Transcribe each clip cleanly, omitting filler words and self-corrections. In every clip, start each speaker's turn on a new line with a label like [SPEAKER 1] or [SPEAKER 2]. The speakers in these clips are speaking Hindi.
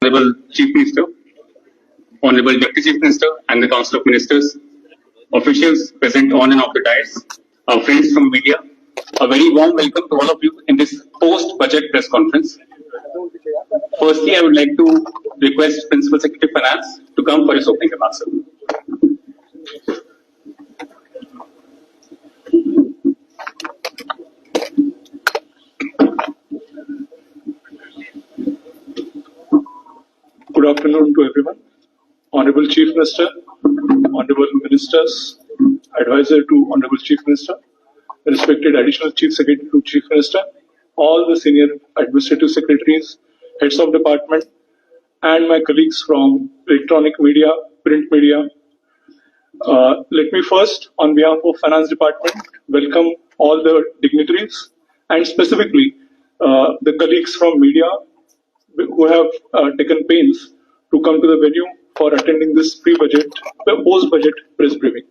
[SPEAKER 1] Honorable Chief Minister, Honorable Deputy Chief Minister, and the Council of Ministers, officials present on and off the dais, our friends from media, a very warm welcome to all of you in this post-budget press conference. Firstly, I would like to request Principal Secretary Finance to come for his opening remarks.
[SPEAKER 2] Good afternoon to everyone. Honorable Chief Minister, Honorable Ministers, Advisor to Honorable Chief Minister, respected Additional Chief Secretary to Chief Minister, all the senior administrative secretaries, heads of department, and my colleagues from electronic media, print media. Let me first, on behalf of Finance Department, welcome all the dignitaries and specifically the colleagues from media who have taken pains to come to the venue for attending this post-budget press briefing.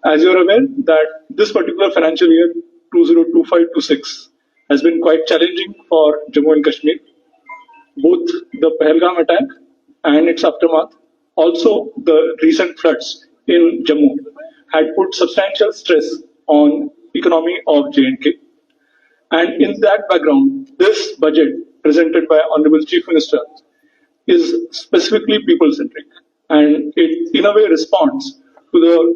[SPEAKER 2] As you are aware that this particular financial year 2025-26 has been quite challenging for Jammu and Kashmir. Both the Pahalgam attack and its aftermath, also the recent floods in Jammu had put substantial stress on economy of J&K. And in that background, this budget presented by Honorable Chief Minister is specifically people-centric, and it in a way responds to the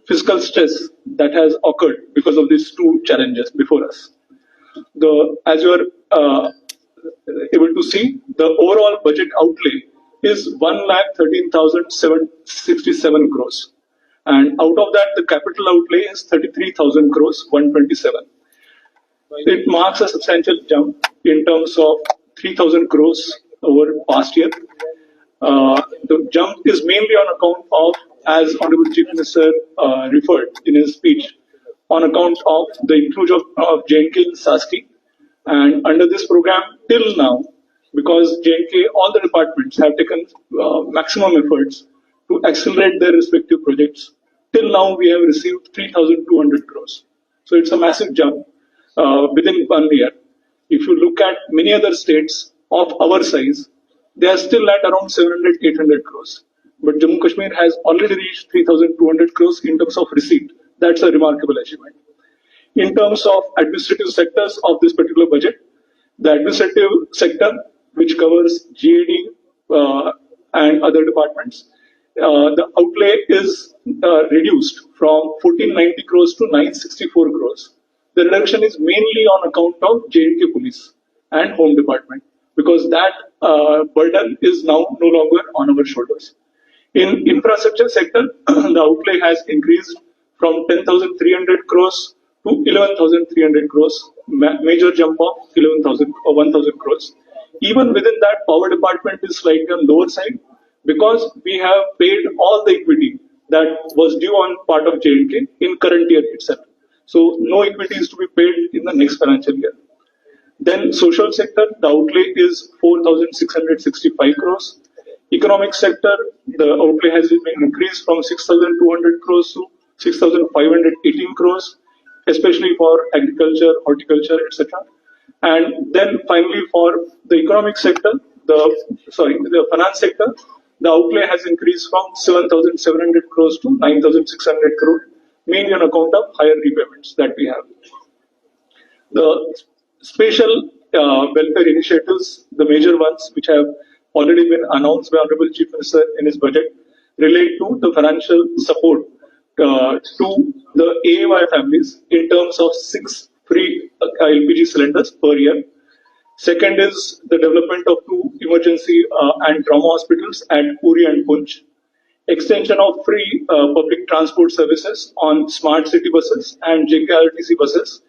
[SPEAKER 2] fiscal stress that has occurred because of these two challenges before us. As you are able to see, the overall budget outlay is 1,13,767 crores, and out of that, the capital outlay is 33,000 crores, 127. It marks a substantial jump in terms of 3,000 crores over past year. The jump is mainly on account of, as Honorable Chief Minister referred in his speech, on account of the inclusion of J&K in SASCI. And under this program, till now, because J&K, all the departments have taken maximum efforts to accelerate their respective projects, till now we have received 3,200 crores. So it's a massive jump within 1 year. If you look at many other states of our size, they are still at around 700, 800 crores. But Jammu Kashmir has already reached 3,200 crores in terms of receipt. That's a remarkable achievement. In terms of administrative sectors of this particular budget, the administrative sector, which covers GAD and other departments, the outlay is reduced from 1490 crores to 964 crores. The reduction is mainly on account of J&K Police and Home Department, because that burden is now no longer on our shoulders. In infrastructure sector, the outlay has increased from 10,300 crores to 11,300 crores, major jump of 11,000 or 1,000 crores. Even within that, power department is slightly on lower side because we have paid all the equity that was due on part of J&K in current year itself. So no equity is to be paid in the next financial year. Then social sector, the outlay is 4,665 crores. Economic sector, the outlay has been increased from 6,200 crores to 6,518 crores, especially for agriculture, horticulture, etc. And then finally for the economic sector, the finance sector, the outlay has increased from 7,700 crores to 9,600 crores, mainly on account of higher repayments that we have. The special welfare initiatives, the major ones which have already been announced by Honorable Chief Minister in his budget, relate to the financial support to the AAY families in terms of 6 free LPG cylinders per year. Second is the development of 2 emergency and trauma hospitals at Puri and Punch. Extension of free public transport services on smart city buses and JKRTC buses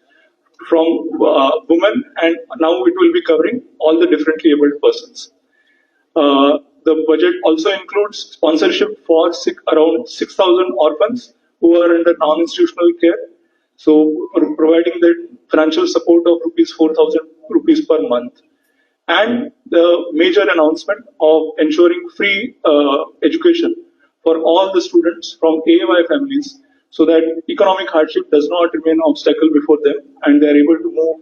[SPEAKER 2] from women, and now it will be covering all the differently abled persons. The budget also includes sponsorship for around 6,000 orphans who are under non-institutional care. So providing the financial support of ₹4,000 per month. And the major announcement of ensuring free education for all the students from AAY families, so that economic hardship does not remain an obstacle before them and they are able to move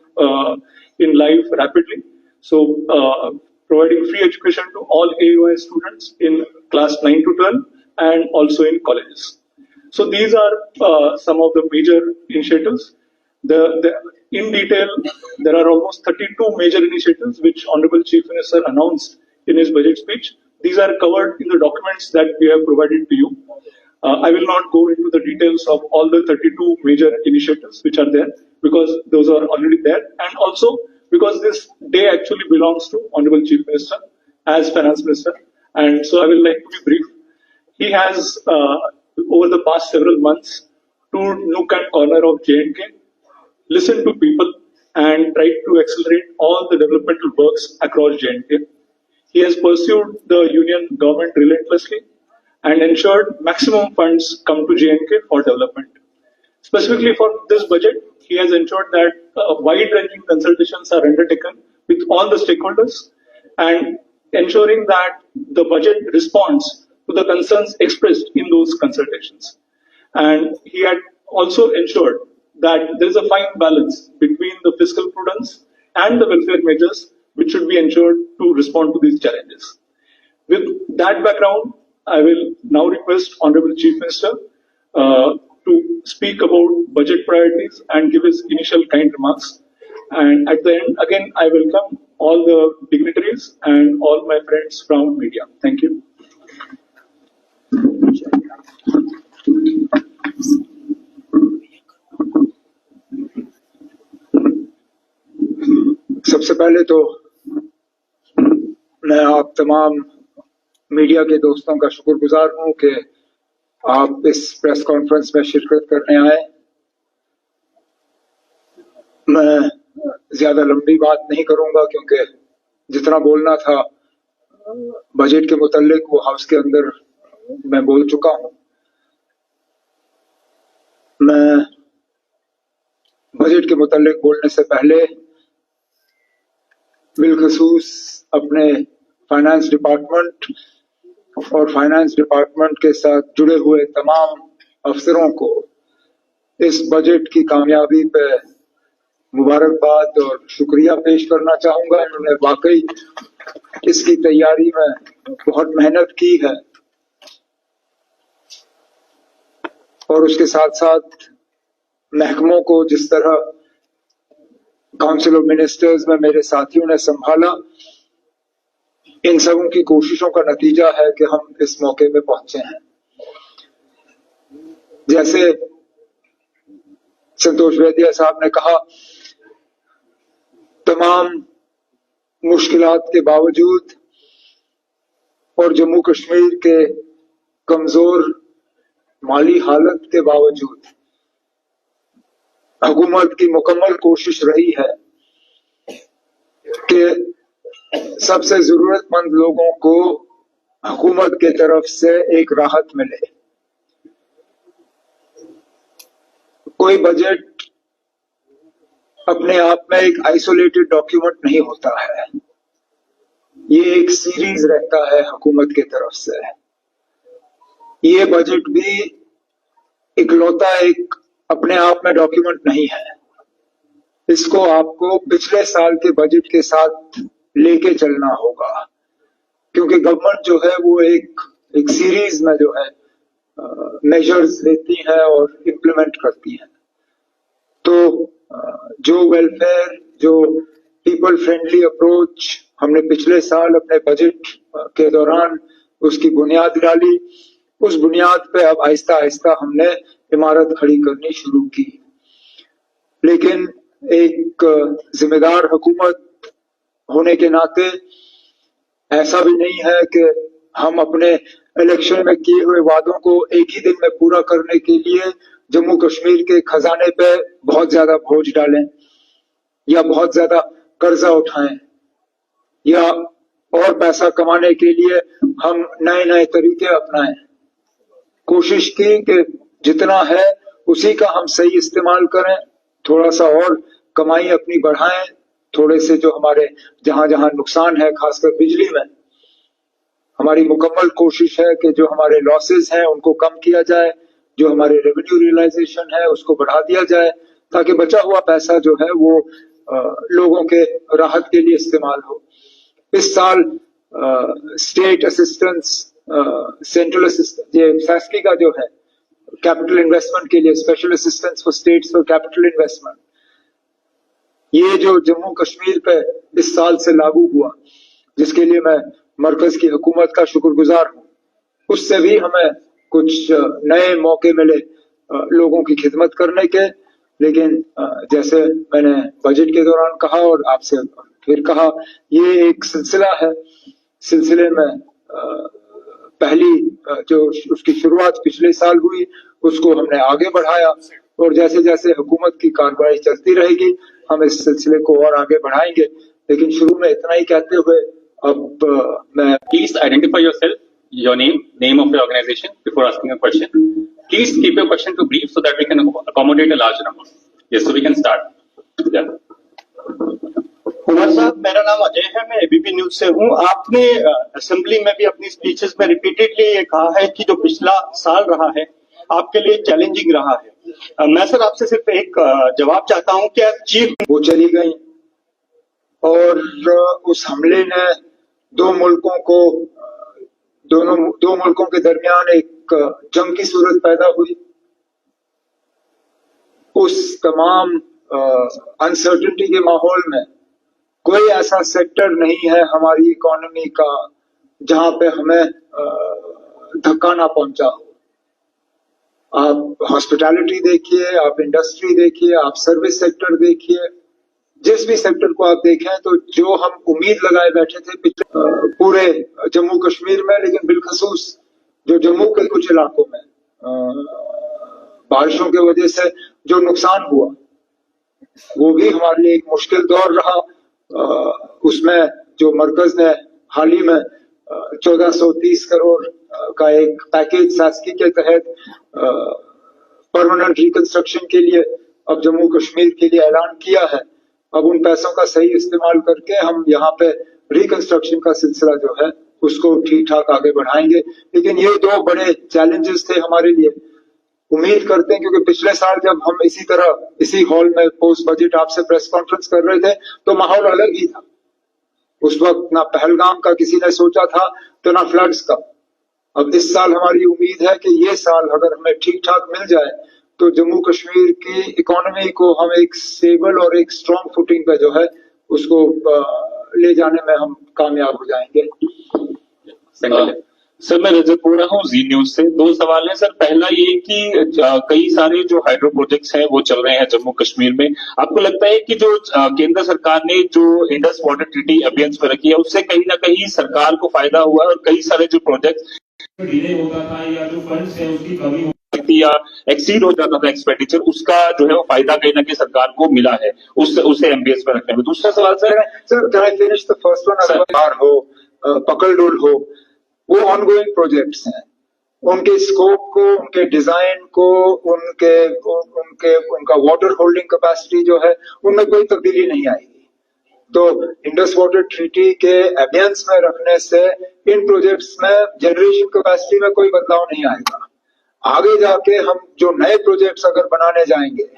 [SPEAKER 2] in life rapidly. So providing free education to all AUI students in class 9 to 12 and also in colleges. So these are some of the major initiatives. In detail, there are almost 32 major initiatives which Honorable Chief Minister announced in his budget speech. These are covered in the documents that we have provided to you. I will not go into the details of all the 32 major initiatives which are there because those are already there, and also because this day actually belongs to Honorable Chief Minister as Finance Minister, and so I will like to be brief. He has, over the past several months, toured nook and corner of J&K, listened to people, and tried to accelerate all the developmental works across J&K. He has pursued the union government relentlessly and ensured maximum funds come to J&K for development. Specifically for this budget, he has ensured that wide-ranging consultations are undertaken with all the stakeholders and ensuring that the budget responds to the concerns expressed in those consultations. And he had also ensured that there is a fine balance between the fiscal prudence and the welfare measures which should be ensured to respond to these challenges. With that background, I will now request Honorable Chief Minister to speak about budget priorities and give his initial kind remarks. And at the end, again, I welcome all the dignitaries and all my friends from media. Thank you.
[SPEAKER 3] सबसे पहले तो मैं आप तमाम मीडिया के दोस्तों का शुक्रगुजार हूं कि आप इस प्रेस कॉन्फ्रेंस में शिरकत करने आए। मैं ज्यादा लंबी बात नहीं करूंगा क्योंकि जितना बोलना था बजट के मुताल्लिक वो हाउस के अंदर मैं बोल चुका हूं। मैं बजट के मुताल्लिक बोलने से पहले बिलखसूस अपने फाइनेंस डिपार्टमेंट और फाइनेंस डिपार्टमेंट के साथ जुड़े हुए तमाम अफसरों को इस बजट की कामयाबी पे मुबारकबाद और शुक्रिया पेश करना चाहूंगा। इन्होंने वाकई इसकी तैयारी में बहुत मेहनत की है और उसके साथ साथ महकमों को जिस तरह काउंसिल ऑफ मिनिस्टर्स में मेरे साथियों ने संभाला, इन सबों की कोशिशों का नतीजा है कि हम इस मौके पे पहुंचे हैं। जैसे संतोष वैद्य साहब ने कहा, तमाम मुश्किलात के बावजूद और जम्मू कश्मीर के कमजोर माली हालत के बावजूद हुकूमत की मुकम्मल कोशिश रही है कि सबसे जरूरतमंद लोगों को हुकूमत के तरफ से एक राहत मिले। कोई बजट अपने आप में एक आइसोलेटेड डॉक्यूमेंट नहीं होता है, ये एक सीरीज रहता है हुकूमत के तरफ से। ये बजट भी इकलौता एक अपने आप में डॉक्यूमेंट नहीं है, इसको आपको पिछले साल के बजट के साथ लेके चलना होगा क्योंकि गवर्नमेंट जो है वो एक सीरीज में जो है मेजर्स लेती है और इम्प्लीमेंट करती है। तो जो वेलफेयर, जो पीपल फ्रेंडली अप्रोच हमने पिछले साल अपने बजट के दौरान उसकी बुनियाद डाली, उस बुनियाद पे अब आहिस्ता आहिस्ता हमने इमारत खड़ी करनी शुरू की। लेकिन एक जिम्मेदार हुकूमत होने के नाते ऐसा भी नहीं है कि हम अपने इलेक्शन में किए हुए वादों को एक ही दिन में पूरा करने के लिए जम्मू कश्मीर के खजाने पे बहुत ज्यादा बोझ डालें या बहुत ज्यादा कर्जा उठाएं या और पैसा कमाने के लिए हम नए नए तरीके अपनाएं। कोशिश की कि जितना है उसी का हम सही इस्तेमाल करें, थोड़ा सा और कमाई अपनी बढ़ाएं, थोड़े से जो हमारे जहां जहां नुकसान है खासकर बिजली में, हमारी मुकम्मल कोशिश है कि जो हमारे लॉसेस हैं उनको कम किया जाए, जो हमारे रेवेन्यू रियलाइजेशन है उसको बढ़ा दिया जाए ताकि बचा हुआ पैसा जो है वो लोगों के राहत के लिए इस्तेमाल हो। इस साल स्टेट असिस्टेंस, सेंट्रल असिस्टेंस, ये सैस्की का जो है कैपिटल इन्वेस्टमेंट के लिए special assistance for states for capital investment, ये जो जम्मू कश्मीर पे इस साल से लागू हुआ, जिसके लिए मैं मरकज की हुकूमत का शुक्रगुजार हूँ, उससे भी हमें कुछ नए मौके मिले लोगों की खिदमत करने के। लेकिन जैसे मैंने बजट के दौरान कहा और आपसे फिर कहा, ये एक सिलसिला है। सिलसिले में पहली जो उसकी शुरुआत पिछले साल हुई, उसको हमने आगे बढ़ाया और जैसे जैसे हुकूमत की कार्रवाई चलती रहेगी हम इस सिलसिले को और आगे बढ़ाएंगे। लेकिन शुरू में इतना ही कहते हुए अब मैं
[SPEAKER 1] Please identify yourself, your name of your organization before asking a question. Please keep your question to brief so that we can accommodate a large number. Yes, so we can start. Yeah.
[SPEAKER 4] Kumar साहब, मेरा नाम अजय है, मैं एबीपी न्यूज से हूँ। आपने असेंबली में भी अपनी स्पीचेस में रिपीटेडली ये कहा है कि जो पिछला साल रहा है आपके लिए चैलेंजिंग रहा है। मैं सर आपसे सिर्फ एक जवाब चाहता हूँ कि चीफ
[SPEAKER 3] वो चली गई और उस हमले ने दो मुल्कों के दरमियान एक जंग की सूरत पैदा हुई। उस तमाम अनसर्टेनिटी के माहौल में कोई ऐसा सेक्टर नहीं है हमारी इकोनॉमी का जहां पे हमें धक्का ना पहुंचा हो। आप हॉस्पिटैलिटी देखिए, आप इंडस्ट्री देखिए, आप सर्विस सेक्टर देखिए, जिस भी सेक्टर को आप देखें तो जो हम उम्मीद लगाए बैठे थे पिछले पूरे जम्मू कश्मीर में, लेकिन बिलखसूस जो जम्मू के कुछ इलाकों में बारिशों की वजह से जो नुकसान हुआ वो भी हमारे लिए एक मुश्किल दौर रहा। उसमें जो मरकज ने हाल ही में 1430 करोड़ का एक पैकेज सास्की के तहत परमानेंट रिकंस्ट्रक्शन के लिए अब जम्मू कश्मीर के लिए ऐलान किया है, अब उन पैसों का सही इस्तेमाल करके हम यहाँ पे रिकंस्ट्रक्शन का सिलसिला जो है उसको ठीक ठाक आगे बढ़ाएंगे। लेकिन ये दो बड़े चैलेंजेस थे हमारे लिए। उम्मीद करते हैं, क्योंकि पिछले साल जब हम इसी तरह इसी हॉल में पोस्ट बजट आपसे प्रेस कॉन्फ्रेंस कर रहे थे तो माहौल अलग ही था। उस वक्त ना पहलगाम का किसी ने सोचा था तो ना फ्लड्स का। अब इस साल हमारी उम्मीद है कि ये साल अगर हमें ठीक ठाक मिल जाए तो जम्मू कश्मीर की इकोनॉमी को हम एक स्टेबल और एक स्ट्रॉन्ग फुटिंग पे जो है उसको ले जाने में हम कामयाब हो जाएंगे।
[SPEAKER 5] सर, मैं रजत बोल रहा हूँ जी न्यूज से। दो सवाल हैं सर। पहला ये कि कई सारे जो हाइड्रो प्रोजेक्ट्स हैं वो चल रहे हैं जम्मू कश्मीर में। आपको लगता है कि जो केंद्र सरकार ने जो इंडस वाटर ट्रीटी अभियान पर रखी है उससे कहीं ना कहीं सरकार को फायदा हुआ और कई सारे जो प्रोजेक्ट डिले होता था या जो फंड्स है उसकी कमी होती या एक्सीड हो जाता था एक्सपेंडिचर, उसका जो है वो फायदा कहीं ना कहीं सरकार को मिला है उसे एमबीएस पर रखने में। दूसरा सवाल sir,
[SPEAKER 3] finish the first one. हो पकड़डोल हो, वो ऑनगोइंग प्रोजेक्ट्स हैं। उनके स्कोप को, उनके डिजाइन को, उनका वाटर होल्डिंग कैपेसिटी जो है उनमें कोई तब्दीली नहीं आएगी। तो इंडस वाटर ट्रीटी के एबियंस में रखने से इन प्रोजेक्ट्स में जनरेशन कैपेसिटी में कोई बदलाव नहीं आएगा। आगे जाके हम जो नए प्रोजेक्ट्स अगर बनाने जाएंगे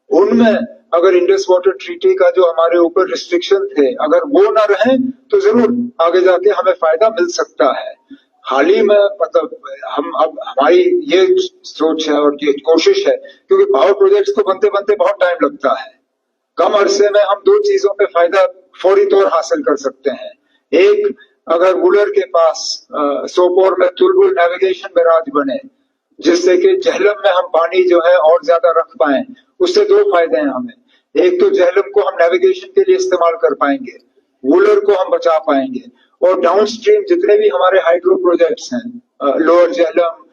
[SPEAKER 3] उनमें अगर इंडस वाटर ट्रीटी का जो हमारे ऊपर रिस्ट्रिक्शन थे अगर वो ना रहे तो जरूर आगे जाके हमें फायदा मिल सकता है। हाल ही में मतलब हम अब हमारी ये सोच है और ये कोशिश है, क्योंकि पावर प्रोजेक्ट्स को बनते बनते बहुत टाइम लगता है। कम अरसे में हम दो चीजों पे फायदा फौरी तौर हासिल कर सकते हैं। एक, अगर वुलर के पास सोपोर में तुलबुल नेविगेशन बैराज बने जिससे कि झेलम में हम पानी जो है और ज्यादा रख पाए, उससे दो फायदे हैं हमें। एक तो झेलम को हम नेविगेशन के लिए इस्तेमाल कर पाएंगे, वुलर को हम बचा पाएंगे, और डाउन स्ट्रीम जितने भी हमारे हाइड्रो प्रोजेक्ट्स हैं लोअर झेलम,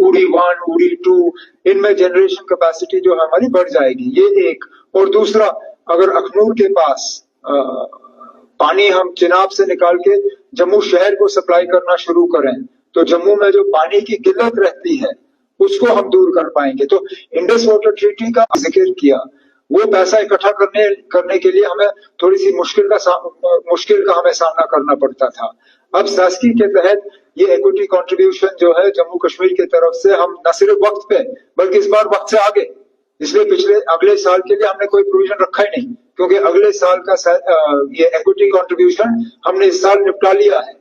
[SPEAKER 3] उड़ी 1, उड़ी 2, इनमें जनरेशन कैपेसिटी जो है हमारी बढ़ जाएगी। ये एक। और दूसरा, अगर अखनूर के पास पानी हम चिनाब से निकाल के जम्मू शहर को सप्लाई करना शुरू करें तो जम्मू में जो पानी की किल्लत रहती है उसको हम दूर कर पाएंगे। तो इंडस वाटर ट्रीटी का जिक्र किया, वो पैसा इकट्ठा करने के लिए हमें थोड़ी सी मुश्किल का हमें सामना करना पड़ता था। अब सास्की के तहत ये इक्विटी कंट्रीब्यूशन जो है जम्मू कश्मीर की तरफ से हम न सिर्फ वक्त पे बल्कि इस बार वक्त से आगे इसलिए अगले साल के लिए हमने कोई प्रोविजन रखा ही नहीं, क्योंकि अगले साल का ये इक्विटी कंट्रीब्यूशन हमने इस साल निपटा लिया है।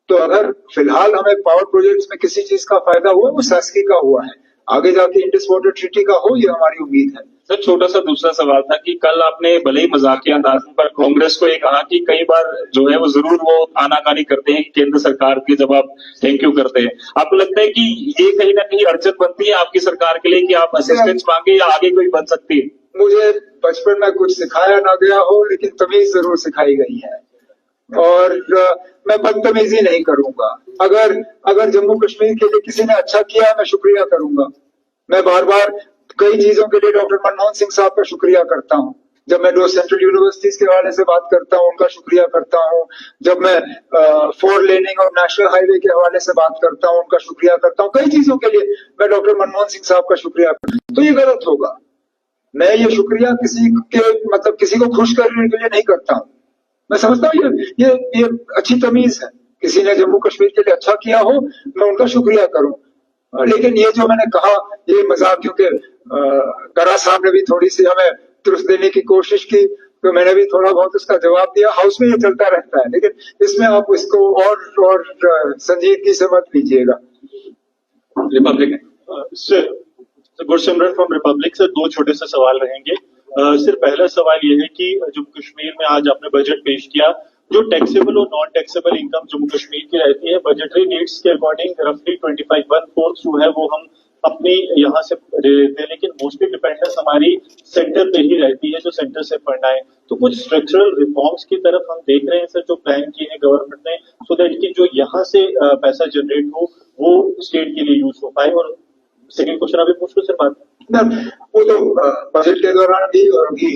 [SPEAKER 3] तो अगर फिलहाल हमें पावर प्रोजेक्ट्स में किसी चीज का फायदा हुआ, वो सास्की का हुआ है। आगे जाके इंडस वाटर ट्रीटी का हो, ये हमारी उम्मीद है।
[SPEAKER 5] सर, छोटा सा दूसरा सवाल था कि कल आपने भले ही मजाकिया अंदाज में पर कांग्रेस को ये कहा कि कई बार जो है वो जरूर वो आनाकानी करते हैं केंद्र सरकार के, जब आप थैंक यू करते हैं। आपको लगता है कि ये कहीं ना कहीं अड़चन बनती है आपकी सरकार के लिए कि आप असिस्टेंस मांगे या आगे कोई बन सकती है?
[SPEAKER 3] मुझे बचपन में कुछ सिखाया ना गया हो, लेकिन तमीज जरूर सिखाई गई है, और मैं बदतमीजी नहीं करूंगा। अगर जम्मू कश्मीर के लिए किसी ने अच्छा किया, मैं शुक्रिया करूंगा। मैं बार बार कई चीजों के लिए डॉक्टर मनमोहन सिंह साहब का शुक्रिया करता हूँ। जब मैं 2 सेंट्रल यूनिवर्सिटीज के हवाले से बात करता हूँ, उनका शुक्रिया करता हूँ। जब मैं 4 लेनिंग और नेशनल हाईवे के हवाले से बात करता हूँ, उनका शुक्रिया करता हूँ। कई चीजों के लिए मैं डॉक्टर मनमोहन सिंह साहब का शुक्रिया करता हूँ। तो ये गलत होगा। मैं ये शुक्रिया किसी को खुश करने के लिए नहीं करता हूँ। मैं समझता हूँ ये अच्छी तमीज है। किसी ने जम्मू कश्मीर के लिए अच्छा किया हो, मैं उनका शुक्रिया करूं। लेकिन ये जो मैंने कहा, ये मजाक, क्योंकि करा साहब ने भी थोड़ी सी हमें तुरस्त देने की कोशिश की, तो मैंने भी थोड़ा बहुत उसका जवाब दिया। हाउस में ये चलता रहता है, लेकिन इसमें आप इसको और संजीदगी से मत लीजिएगा।
[SPEAKER 1] Republic
[SPEAKER 4] sir, Gursimran from Republic. Sir, 2 छोटे से सवाल रहेंगे। सर, पहला सवाल ये है कि जम्मू कश्मीर में आज आपने बजट पेश किया, जो टैक्सेबल और non taxable income Jammu Kashmir की रहती है बजटरी नीड्स के अकॉर्डिंग रफली 25/4 जो है वो हम अपनी यहाँ से दे देते हैं, लेकिन मोस्टली डिपेंडेंस हमारी सेंटर पे ही रहती है, जो सेंटर से फंड आए। तो कुछ स्ट्रक्चरल रिफॉर्म्स की तरफ हम देख रहे हैं सर, जो प्लान किए हैं गवर्नमेंट ने, सो दैट कि जो यहाँ से पैसा जनरेट हो वो स्टेट के लिए यूज हो पाए। और सेकंड क्वेश्चन अभी पूछ लो सर बात।
[SPEAKER 3] वो तो बजट के दौरान भी और अभी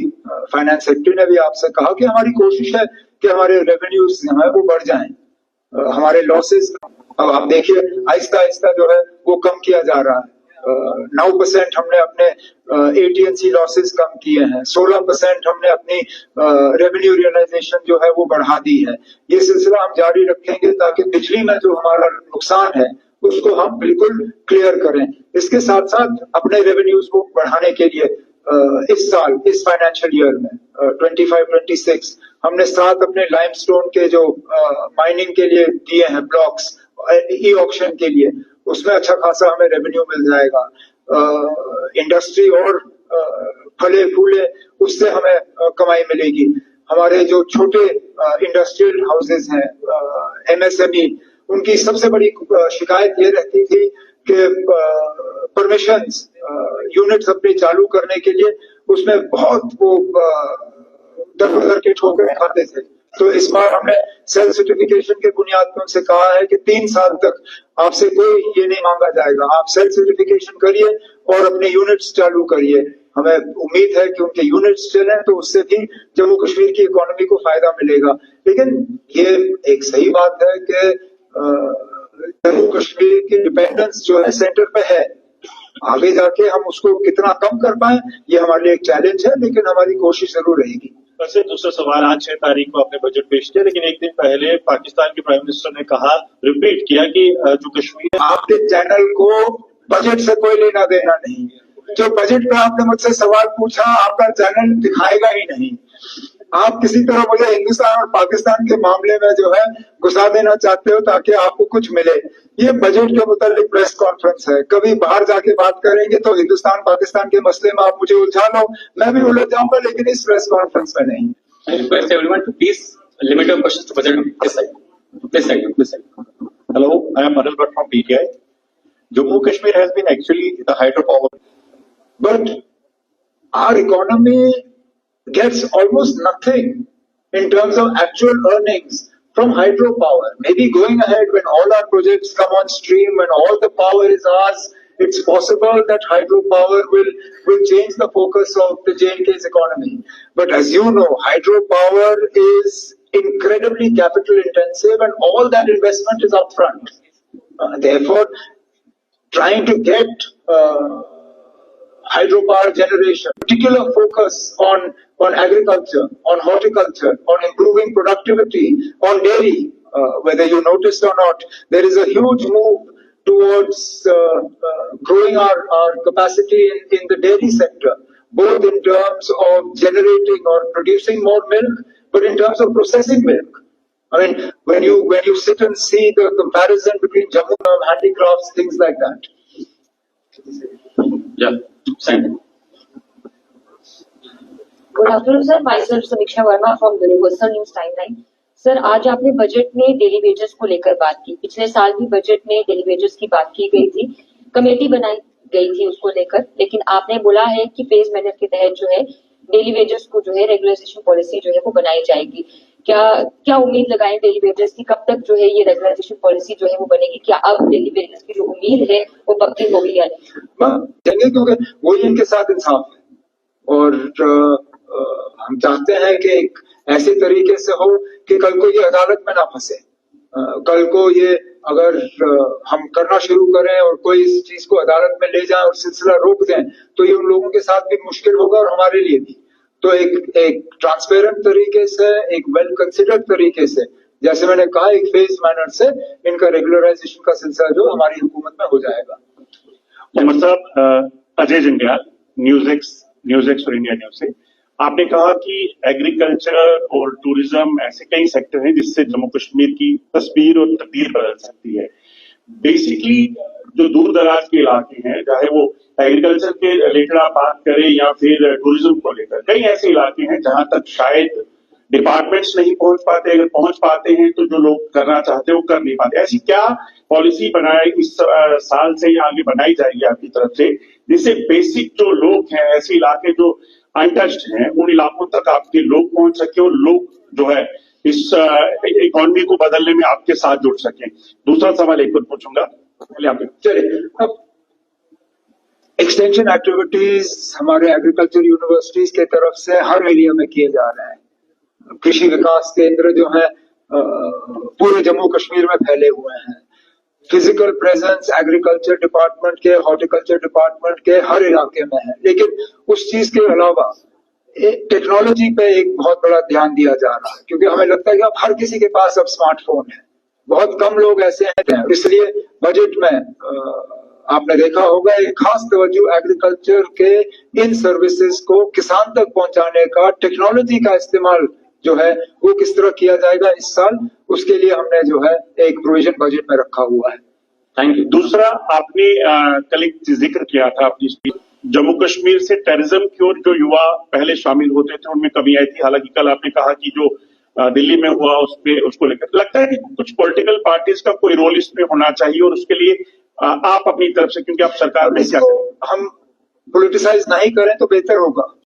[SPEAKER 3] फाइनेंस सेक्रेटरी ने भी आपसे कहा कि हमारी कोशिश है कि हमारे रेवेन्यूज जो है वो बढ़ जाएं, हमारे लॉसेस। अब आप देखिए, आहिस्ता आहिस्ता जो है वो कम किया जा रहा है। 9% हमने अपने AT&C लॉसेस कम किए हैं, 16% हमने अपनी रेवेन्यू रियलाइजेशन जो है वो बढ़ा दी है। ये सिलसिला हम जारी रखेंगे ताकि बिजली में जो हमारा नुकसान है उसको हम बिल्कुल क्लियर करें। इसके साथ साथ अपने रेवेन्यूज को बढ़ाने के लिए इस साल, इस फाइनेंशियल ईयर में 25-26 हमने 7 अपने लाइमस्टोन के जो माइनिंग के लिए दिए हैं ब्लॉक्स ई ऑक्शन के लिए, उसमें अच्छा खासा हमें रेवेन्यू मिल जाएगा। इंडस्ट्री और फले फूले, उससे हमें कमाई मिलेगी। हमारे जो छोटे इंडस्ट्रियल हाउसेज हैं, MSME, उनकी सबसे बड़ी शिकायत ये रहती थी कि परमिशंस यूनिट्स अपने चालू करने के लिए उसमें बहुत वो दर के ठोकरें खाते थे। तो इस बार हमने सेल्फ सर्टिफिकेशन के बुनियाद पर उनसे कहा है कि 3 साल तक आपसे कोई ये नहीं मांगा जाएगा, आप सेल्फ सर्टिफिकेशन करिए और अपने यूनिट्स चालू करिए। हमें उम्मीद है कि उनके यूनिट्स चले तो उससे भी जम्मू कश्मीर की इकोनॉमी को फायदा मिलेगा। लेकिन ये एक सही बात है कि जम्मू कश्मीर की डिपेंडेंस जो है सेंटर पे है। आगे जाके हम उसको कितना कम कर पाए, ये हमारे लिए एक चैलेंज है, लेकिन हमारी कोशिश जरूर रहेगी।
[SPEAKER 4] वैसे दूसरा सवाल, आज 6 तारीख को आपने बजट पेश किया, लेकिन एक दिन पहले पाकिस्तान के प्राइम मिनिस्टर ने कहा, रिपीट किया कि जो कश्मीर,
[SPEAKER 3] आपके चैनल को बजट से कोई लेना देना नहीं। जो बजट पे आपने मुझसे सवाल पूछा, आपका चैनल दिखाएगा ही नहीं। आप किसी तरह मुझे हिंदुस्तान और पाकिस्तान के मामले में जो है घुसा देना चाहते हो ताकि आपको कुछ मिले। ये बजट के मुतालिक प्रेस कॉन्फ्रेंस है, कभी बाहर जाके बात करेंगे तो हिंदुस्तान पाकिस्तान के मसले में आप मुझे उलझा लो, मैं भी उलझ जाऊंगा, लेकिन इस प्रेस कॉन्फ्रेंस में नहीं।
[SPEAKER 1] I request everyone to please limit your questions to budget. This side. This side. This side.
[SPEAKER 4] Hello, I am Anil Bhatt from PTI. Jammu Kashmir has been actually the hydropower,
[SPEAKER 3] but our economy gets almost nothing in terms of actual earnings from hydropower. Maybe going ahead, when all our projects come on stream, when all the power is ours, it's possible that hydropower will change the focus of the J&K's economy. But as you know, hydropower is incredibly capital intensive and all that investment is upfront. Therefore, trying to get hydropower generation, particular focus on agriculture, on horticulture, on improving productivity, on dairy. Whether you noticed or not, there is a huge move towards growing our capacity in the dairy sector. both in terms of generating or producing more milk, but in terms of processing milk. I mean, when you sit and see the comparison between Jammu and handicrafts, things like that.
[SPEAKER 1] Yeah, thank you.
[SPEAKER 6] Good afternoon sir, myself Samiksha Verma from universal news timeline. Sir, आज आपने बजट में डेली वेजेस को लेकर बात की। पिछले साल भी बजट में डेली वेजेस की बात की गई थी, कमेटी बनाई गई थी उसको लेकर, लेकिन आपने बोला है कि फेज मैनर के तहत जो है डेली वेजेस को जो है रेगुलराइजेशन पॉलिसी जो है वो बनाई जाएगी। क्या उम्मीद लगाएं डेली वेजेस की, कब तक जो है ये रेगुलराइजेशन पॉलिसी जो है वो बनेगी? क्या अब डेली वेजेस की जो उम्मीद है वो पक्की हो गई है?
[SPEAKER 3] देंगे, क्योंकि वही इनके साथ इंसाफ है और हम चाहते हैं कि एक ऐसे तरीके से हो कि कल को ये अदालत में ना फंसे। कल को ये अगर हम करना शुरू करें और कोई इस चीज को अदालत में ले जाए और सिलसिला रोक दें तो ये उन लोगों के साथ भी मुश्किल होगा और हमारे लिए भी। तो एक ट्रांसपेरेंट तरीके से, एक वेल कंसिडर्ड तरीके से, जैसे मैंने कहा, एक फेज मैनर से इनका रेगुलराइजेशन का सिलसिला जो हमारी हुकूमत में हो जाएगा।
[SPEAKER 4] उमर साहब, अजय जंडियाल, न्यूज एक्स और इंडिया न्यूज से। आपने कहा कि एग्रीकल्चर और टूरिज्म ऐसे कई सेक्टर हैं जिससे जम्मू कश्मीर की तस्वीर और तकदीर बदल सकती है। बेसिकली जो दूर दराज के इलाके हैं, चाहे वो एग्रीकल्चर के रिलेटेड आप बात करें या फिर टूरिज्म को लेकर, कई ऐसे इलाके हैं जहां तक शायद डिपार्टमेंट्स नहीं पहुंच पाते। अगर पहुंच पाते हैं तो जो लोग करना चाहते हैं वो कर नहीं पाते। ऐसी क्या पॉलिसी बनाए इस साल से या आगे बनाई जाएगी आपकी तरफ से, जिससे बेसिक जो लोग हैं, ऐसे इलाके जो अनटच्ड हैं, उन इलाकों तक आपके लोग पहुंच सके और लोग जो है इस इकोनॉमी को बदलने में आपके साथ जुड़ सके? दूसरा सवाल एक और पूछूंगा, पहले आप
[SPEAKER 3] चलिए। अब एक्सटेंशन एक्टिविटीज हमारे एग्रीकल्चर यूनिवर्सिटीज के तरफ से हर एरिया में किए जा रहे हैं। कृषि विकास केंद्र जो है पूरे जम्मू कश्मीर में फैले हुए हैं। फिजिकल प्रेजेंस एग्रीकल्चर डिपार्टमेंट के, हॉर्टिकल्चर डिपार्टमेंट के हर इलाके में है। लेकिन उस चीज के अलावा टेक्नोलॉजी पे एक बहुत बड़ा ध्यान दिया जा रहा है, क्योंकि हमें लगता है कि अब हर किसी के पास अब स्मार्टफोन है। बहुत कम लोग ऐसे हैं, इसलिए बजट में आपने देखा होगा एक खास तवज्जो एग्रीकल्चर के इन सर्विसेज को किसान तक पहुंचाने का, टेक्नोलॉजी का इस्तेमाल जो है वो किस तरह किया जाएगा इस साल, उसके लिए हमने जो है एक प्रोविजन बजट में रखा हुआ है।
[SPEAKER 4] Thank you. दूसरा, आपने कल एक जिक्र किया था अपनी स्पीच, जम्मू कश्मीर से टेररिज्म की ओर जो युवा पहले शामिल होते थे उनमें कमी आई थी। हालांकि कल आपने कहा कि जो दिल्ली में हुआ उसको लेकर लगता है कि कुछ पॉलिटिकल पार्टीज का कोई रोल इसमें होना चाहिए, और उसके लिए आप अपनी तरफ से, क्योंकि आप सरकार में क्या करें,
[SPEAKER 3] हम पॉलिटिसाइज नहीं करें तो बेहतर होगा।